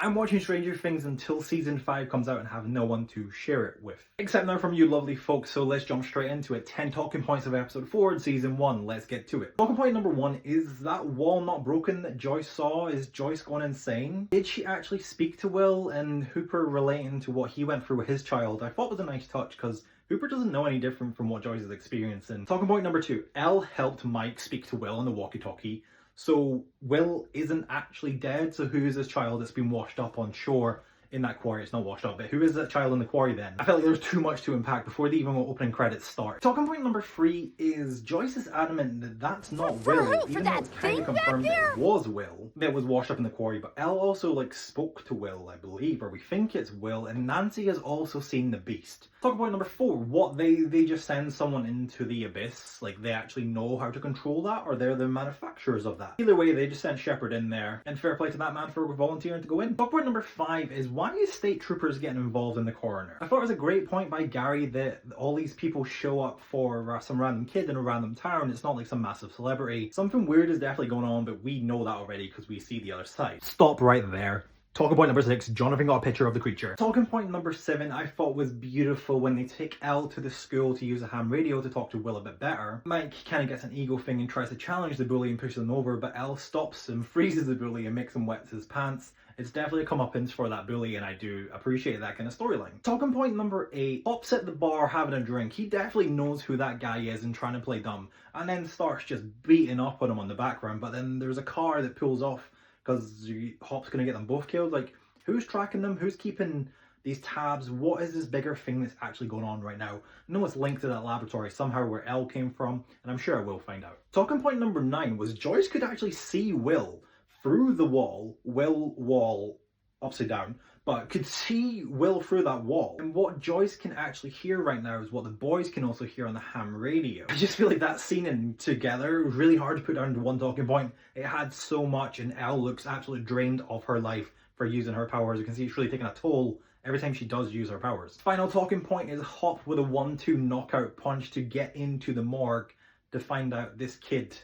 I'm watching Stranger Things until season 5 comes out and have no one to share it with. Except now from you lovely folks, so let's jump straight into it. 10 talking points of episode 4 in season 1, let's get to it. Talking point number 1, is that wall not broken that Joyce saw? Is Joyce going insane? Did she actually speak to Will and Hooper relating to what he went through with his child? I thought was a nice touch because Hooper doesn't know any different from what Joyce is experiencing. Talking point number 2, Elle helped Mike speak to Will on the walkie-talkie. So Will isn't actually dead, so who is this child that's been washed up on shore in that quarry? It's not washed up, but who is that child in the quarry then? I felt like there was too much to unpack before the even opening credits start. Talking point number 3 is Joyce is adamant that that's not Will, even though it's kind of confirmed that it was Will that was washed up in the quarry, but Elle also spoke to Will, I believe, or we think it's Will, and Nancy has also seen the beast. Talking point number 4, what, they just send someone into the abyss, like they actually know how to control that, or they're the manufacturers of that. Either way, they just sent Shepard in there, and fair play to that man for volunteering to go in. Talking point number 5 is, why is state troopers getting involved in the coroner? I thought it was a great point by Gary that all these people show up for some random kid in a random town. It's not like some massive celebrity. Something weird is definitely going on, but we know that already because we see the other side. Stop right there. Talking point number 6, Jonathan got a picture of the creature. Talking point number 7, I thought was beautiful when they take Elle to the school to use a ham radio to talk to Will a bit better. Mike kind of gets an ego thing and tries to challenge the bully and pushes him over, but Elle stops him, freezes the bully and makes him wet his pants. It's definitely a comeuppance for that bully, and I do appreciate that kind of storyline. Talking point number 8, Pop's at the bar having a drink. He definitely knows who that guy is and trying to play dumb, and then starts just beating up on him on the background, but then there's a car that pulls off because Hop's going to get them both killed. Like, who's tracking them? Who's keeping these tabs? What is this bigger thing that's actually going on right now? I know it's linked to that laboratory somehow where Elle came from, and I'm sure I will find out. Talking point number 9 was Joyce could actually see Will through the wall upside down, but could see Will through that wall. And what Joyce can actually hear right now is what the boys can also hear on the ham radio. I just feel like that scene in together was really hard to put down into one talking point. It had so much, and Elle looks absolutely drained of her life for using her powers. You can see it's really taking a toll every time she does use her powers. Final talking point is Hop with a 1-2 knockout punch to get into the morgue to find out this kid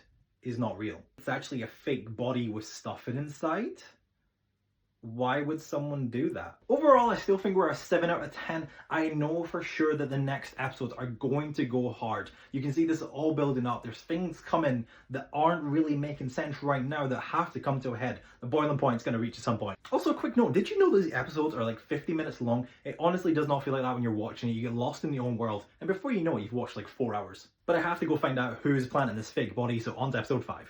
is not real. It's actually a fake body with stuffing inside. Why would someone do that? Overall, I still think we're a 7 out of 10. I know for sure that the next episodes are going to go hard. You can see this all building up. There's things coming that aren't really making sense right now that have to come to a head. The boiling point is going to reach at some point. Also, a quick note, did you know these episodes are like 50 minutes long? It honestly does not feel like that when you're watching it. You get lost in your own world, and before you know it, you've watched like 4 hours. But I have to go find out who's planting this fake body, so on to episode 5.